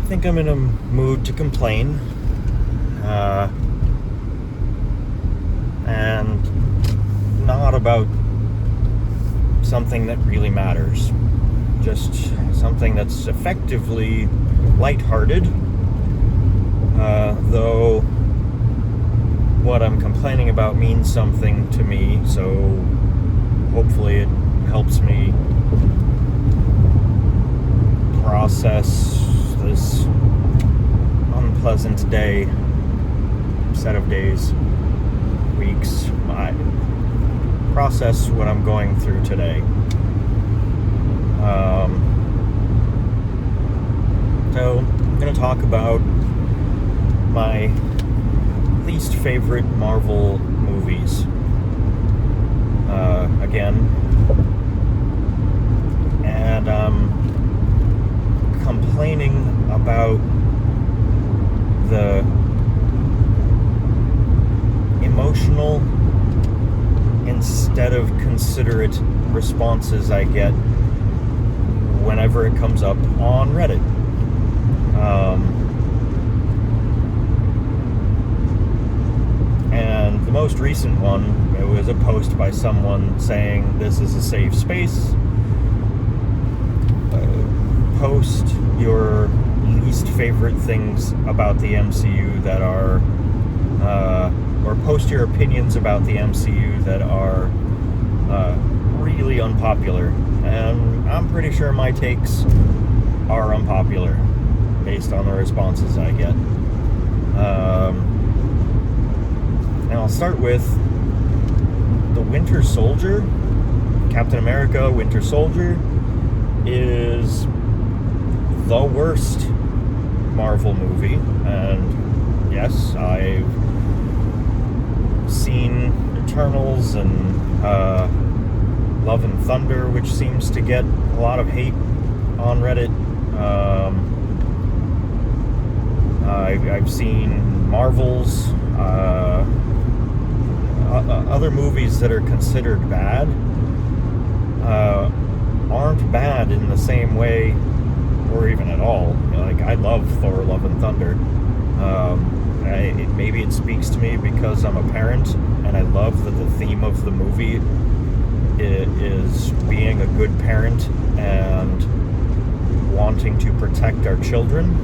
think I'm in a mood to complain. And not about something that really matters. Just something that's effectively lighthearted. Though what I'm complaining about means something to me, so hopefully it helps me process this unpleasant set of days, weeks, process what I'm going through today. So I'm going to talk about my least favorite Marvel movies. Again. And I'm complaining about the emotional instead of considerate responses I get whenever it comes up on Reddit. And the most recent one, it was a post by someone saying this is a safe space. Post your least favorite things about the MCU that are, or post your opinions about the MCU that are really unpopular. And I'm pretty sure my takes are unpopular based on the responses I get. And I'll start with the Winter Soldier. Captain America Winter Soldier is the worst Marvel movie, and yes, I've seen Eternals and Love and Thunder, which seems to get a lot of hate on Reddit. I've seen Marvel's other movies that are considered bad aren't bad in the same way, or even at all. Like, I love Thor: Love and Thunder. Maybe it speaks to me because I'm a parent, and I love that the theme of the movie is being a good parent and wanting to protect our children.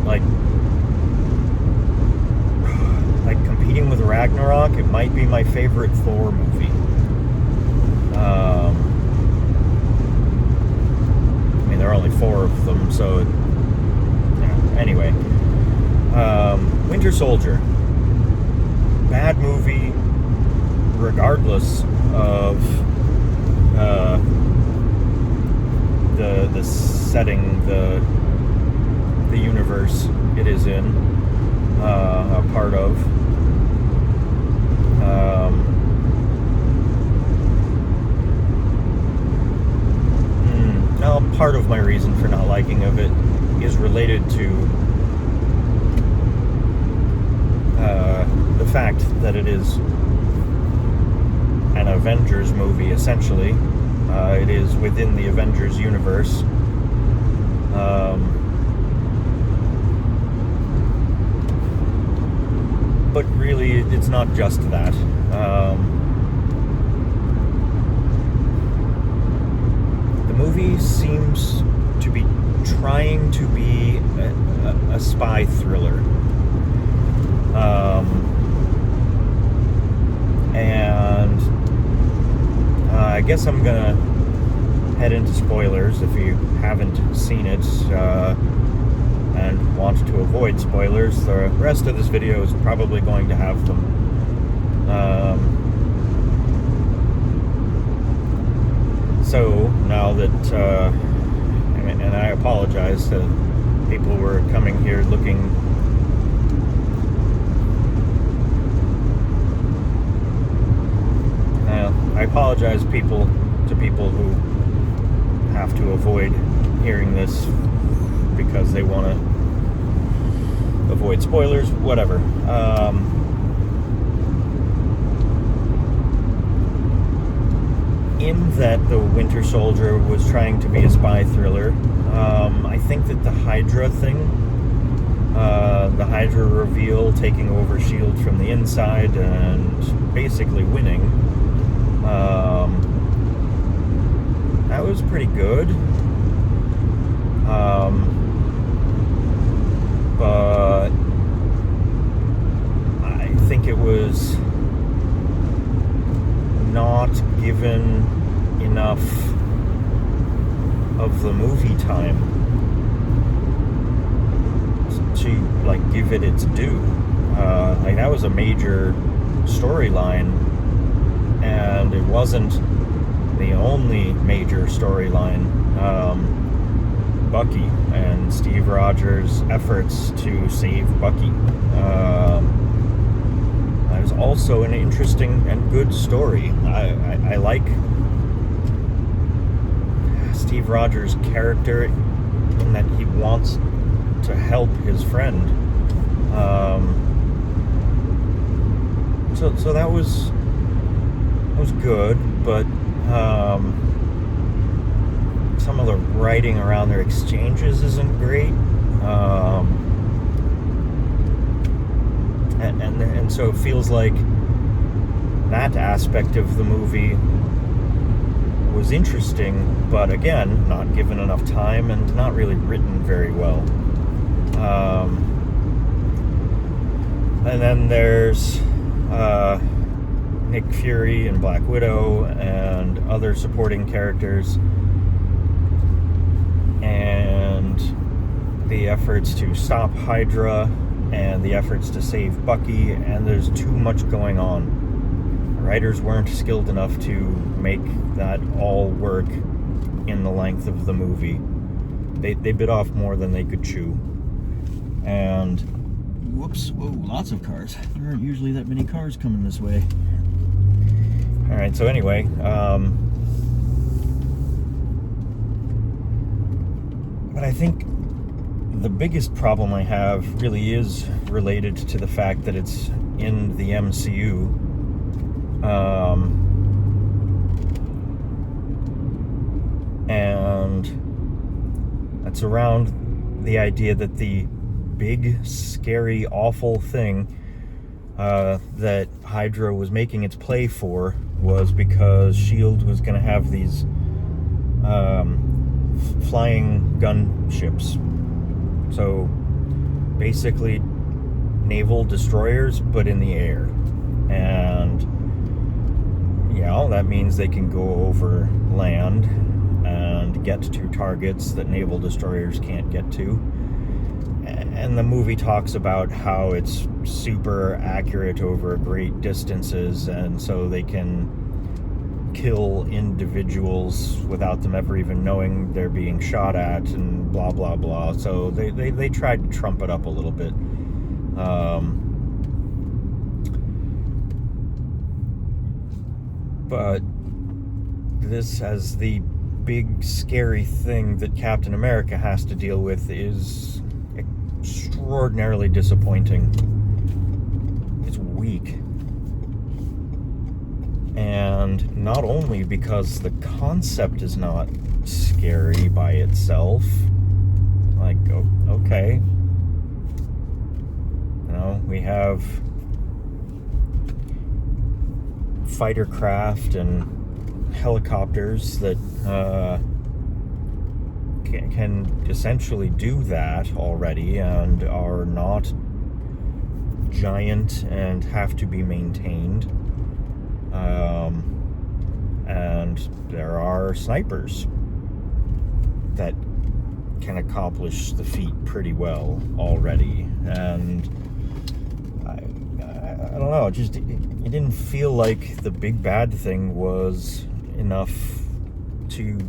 Like competing with Ragnarok, it might be my favorite Thor movie. There are only 4 of them, so yeah. Anyway, Winter Soldier, bad movie regardless of the setting, the universe it is in, a part of. Now, part of my reason for not liking of it is related to the fact that it is an Avengers movie, essentially. It is within the Avengers universe. But really, it's not just that. The movie seems to be trying to be a spy thriller. And I guess I'm gonna head into spoilers if you haven't seen it and want to avoid spoilers. The rest of this video is probably going to have them. So now that, and I apologize to people who are coming here looking I apologize to people who have to avoid hearing this because they want to avoid spoilers, whatever. in that the Winter Soldier was trying to be a spy thriller. I think that the Hydra thing, the Hydra reveal, taking over S.H.I.E.L.D. from the inside and basically winning, that was pretty good. But I think it was not given enough of the movie time to like give it its due. Like that was a major storyline, and it wasn't the only major storyline. Bucky and Steve Rogers' efforts to save Bucky. That was also an interesting and good story. I like Steve Rogers' character in that he wants to help his friend. So that was good, but some of the writing around their exchanges isn't great. And so it feels like that aspect of the movie was interesting, but again, not given enough time and not really written very well. And then there's Nick Fury and Black Widow and other supporting characters, and the efforts to stop Hydra and the efforts to save Bucky, and there's too much going on. Writers weren't skilled enough to make that all work in the length of the movie. They bit off more than they could chew. And whoops, whoa, lots of cars. There aren't usually that many cars coming this way. Alright, so anyway, but I think the biggest problem I have really is related to the fact that it's in the MCU. And that's around the idea that the big, scary, awful thing that Hydra was making its play for was because S.H.I.E.L.D. was going to have these flying gunships. So basically naval destroyers, but in the air. And yeah, that means they can go over land and get to targets that naval destroyers can't get to. And the movie talks about how it's super accurate over great distances, and so they can kill individuals without them ever even knowing they're being shot at, and blah blah blah. So they tried to trump it up a little bit. But this, as the big scary thing that Captain America has to deal with, is extraordinarily disappointing. It's weak. And not only because the concept is not scary by itself, like, okay, you know, we have fighter craft and helicopters that can essentially do that already and are not giant and have to be maintained. And there are snipers that can accomplish the feat pretty well already. And I don't know, it didn't feel like the big bad thing was enough to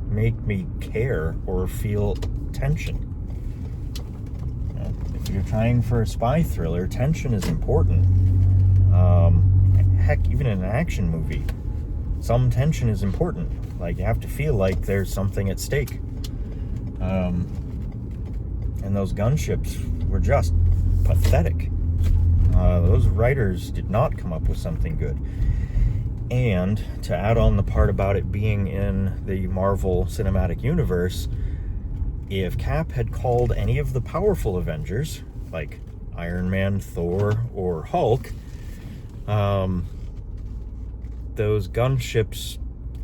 make me care or feel tension. If you're trying for a spy thriller, tension is important. Heck, even in an action movie, some tension is important. Like, you have to feel like there's something at stake. And those gunships were just pathetic. Those writers did not come up with something good. And to add on the part about it being in the Marvel Cinematic Universe, if Cap had called any of the powerful Avengers, like Iron Man, Thor, or Hulk, those gunships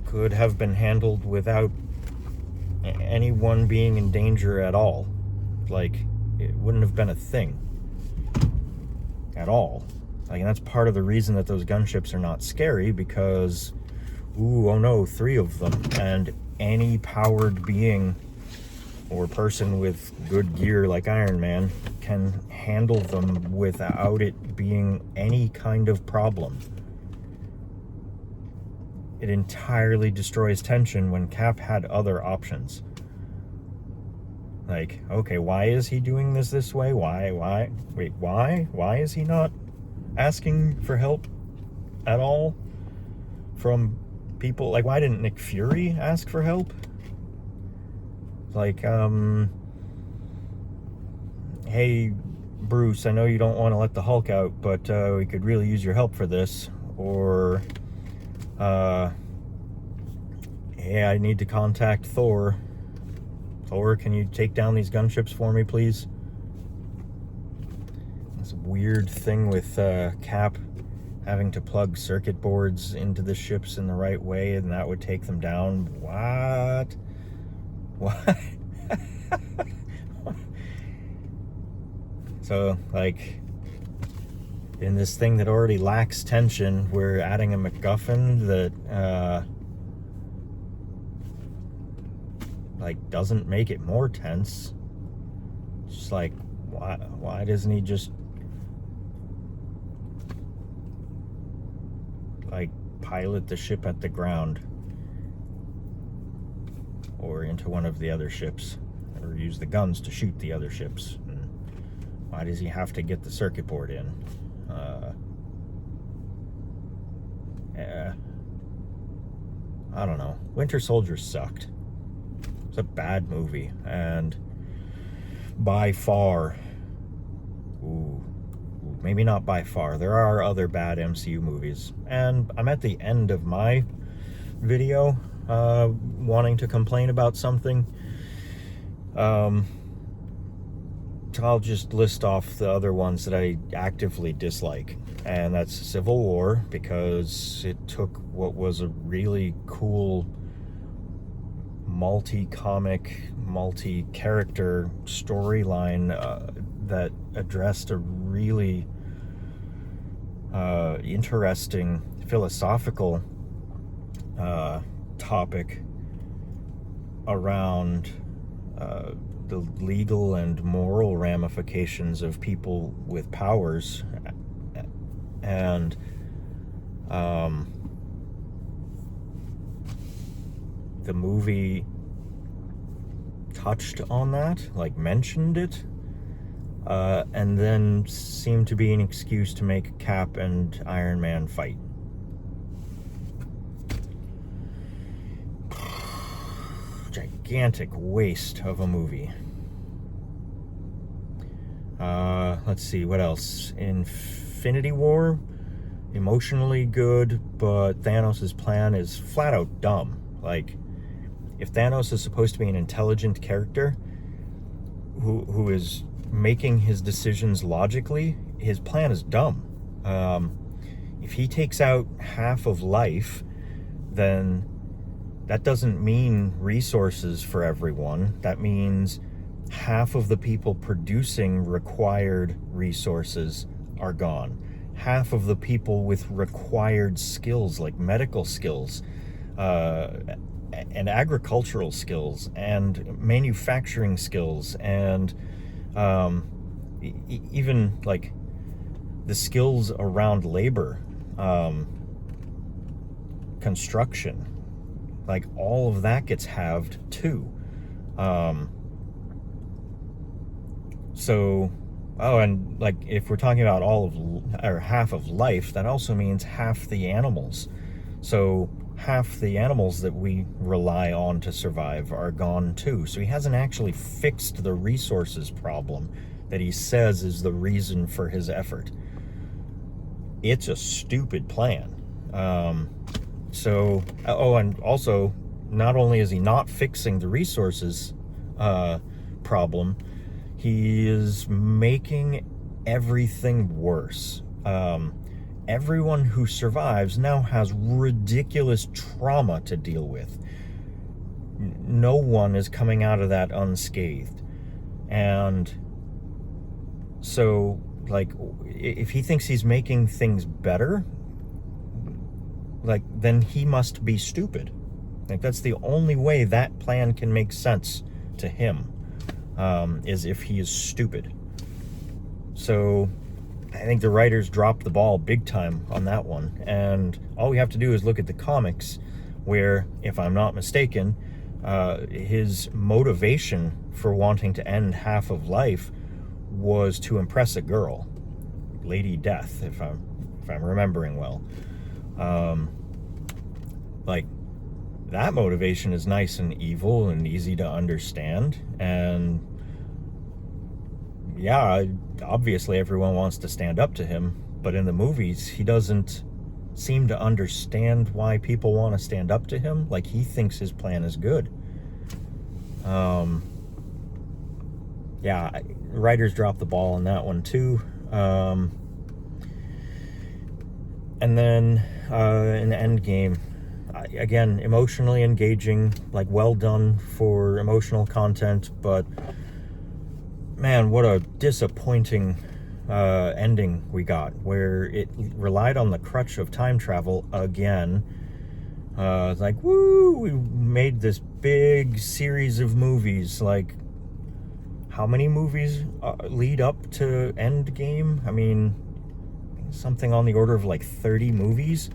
could have been handled without anyone being in danger at all. Like, it wouldn't have been a thing at all. Like, and that's part of the reason that those gunships are not scary, because, oh no, 3 of them, and any powered being or person with good gear like Iron Man can handle them without it being any kind of problem. It entirely destroys tension when Cap had other options. Like, okay, why is he doing this way? Why? Wait, why? Why is he not asking for help at all from people? Like, why didn't Nick Fury ask for help? Like, hey, Bruce, I know you don't want to let the Hulk out, but we could really use your help for this. Or, hey, I need to contact Thor. Thor, can you take down these gunships for me, please? This weird thing with Cap having to plug circuit boards into the ships in the right way, and that would take them down. What? So, like, in this thing that already lacks tension, we're adding a MacGuffin that like doesn't make it more tense. Just like, why doesn't he just like pilot the ship at the ground or into one of the other ships, or use the guns to shoot the other ships? And why does he have to get the circuit board in? I don't know. Winter Soldier sucked. It's a bad movie, and by far, maybe not by far, there are other bad MCU movies, and I'm at the end of my video wanting to complain about something. So I'll just list off the other ones that I actively dislike, and that's Civil War, because it took what was a really cool multi-comic, multi-character storyline that addressed a really interesting philosophical topic around the legal and moral ramifications of people with powers, and the movie touched on that, like mentioned it, and then seemed to be an excuse to make Cap and Iron Man fight. Gigantic waste of a movie. Let's see, what else? Infinity War, emotionally good, but Thanos' plan is flat out dumb. Like, if Thanos is supposed to be an intelligent character who is making his decisions logically, his plan is dumb. If he takes out half of life, then that doesn't mean resources for everyone. That means half of the people producing required resources are gone. Half of the people with required skills, like medical skills, and agricultural skills, and manufacturing skills, and even like the skills around labor, construction, like all of that gets halved too. And like, if we're talking about half of life, that also means half the animals. So half the animals that we rely on to survive are gone too. So he hasn't actually fixed the resources problem that he says is the reason for his effort. It's a stupid plan. And also, not only is he not fixing the resources problem, he is making everything worse. Everyone who survives now has ridiculous trauma to deal with. No one is coming out of that unscathed. And so, like, if he thinks he's making things better, like, then he must be stupid. Like, that's the only way that plan can make sense to him, is if he is stupid. So I think the writers dropped the ball big time on that one. And all we have to do is look at the comics, where, if I'm not mistaken, his motivation for wanting to end half of life was to impress a girl, Lady Death, if I'm remembering well. Like, that motivation is nice and evil and easy to understand. And yeah, obviously everyone wants to stand up to him, but in the movies, he doesn't seem to understand why people want to stand up to him. Like, he thinks his plan is good. Yeah, writers dropped the ball on that one too. And then in Endgame, again, emotionally engaging, like, well done for emotional content, but man, what a disappointing ending we got, where it relied on the crutch of time travel again. It's like, woo, we made this big series of movies. Like, how many movies lead up to Endgame? I mean, something on the order of like 30 movies.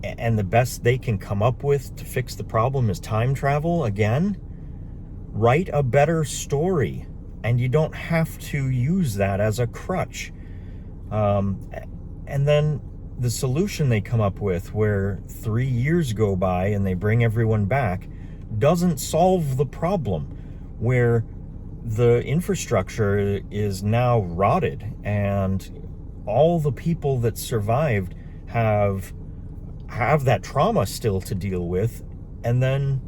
And the best they can come up with to fix the problem is time travel again. Write a better story, and you don't have to use that as a crutch. And then the solution they come up with, where 3 years go by and they bring everyone back, doesn't solve the problem, where the infrastructure is now rotted and all the people that survived have that trauma still to deal with, and then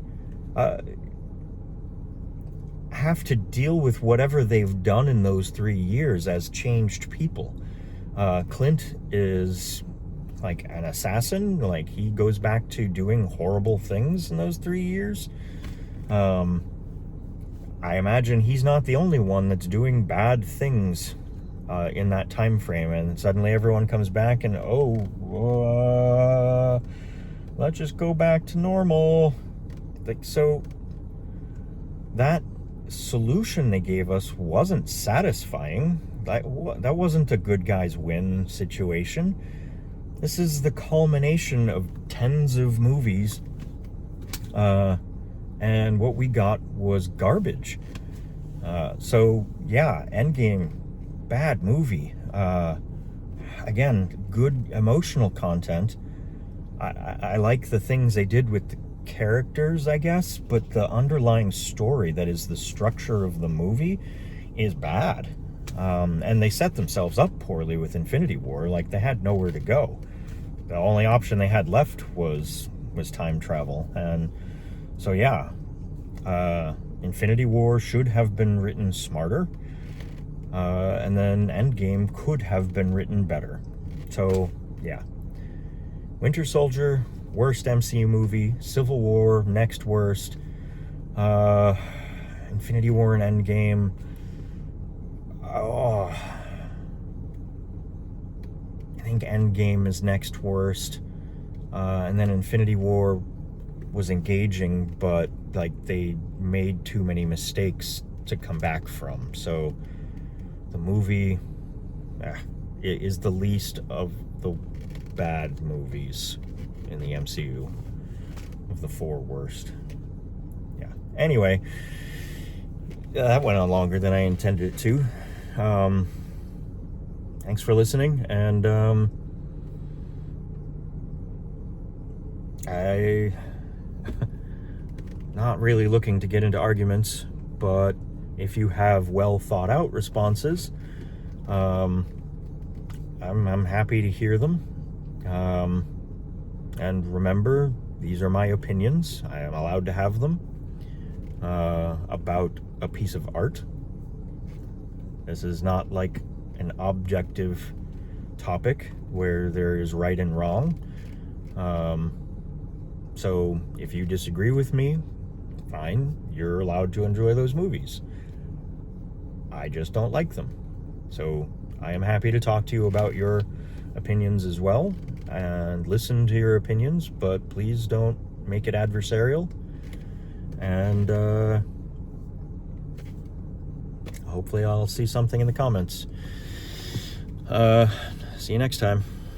have to deal with whatever they've done in those 3 years as changed people. Clint is like an assassin. Like, he goes back to doing horrible things in those 3 years. I imagine he's not the only one that's doing bad things in that time frame, and suddenly everyone comes back and let's just go back to normal. Like, so that solution they gave us wasn't satisfying. That wasn't a good guys win situation. This is the culmination of tens of movies, and what we got was garbage. So yeah, Endgame, bad movie. Again, good emotional content. I like the things they did with the characters, I guess, but the underlying story, that is the structure of the movie, is bad. And they set themselves up poorly with Infinity War. Like, they had nowhere to go. The only option they had left was time travel. And so yeah, Infinity War should have been written smarter, and then Endgame could have been written better. So yeah, Winter Soldier, worst MCU movie. Civil War, next worst. Infinity War and Endgame, I think Endgame is next worst. And then Infinity War was engaging, but like, they made too many mistakes to come back from. So the movie is the least of the bad movies in the MCU, of the 4 worst. Yeah. Anyway, that went on longer than I intended it to. Thanks for listening, and I not really looking to get into arguments, but if you have well thought out responses, I'm happy to hear them. And remember, these are my opinions. I am allowed to have them about a piece of art. This is not like an objective topic where there is right and wrong. So if you disagree with me, fine, you're allowed to enjoy those movies. I just don't like them. So I am happy to talk to you about your opinions as well and listen to your opinions, but please don't make it adversarial. And hopefully I'll see something in the comments. See you next time.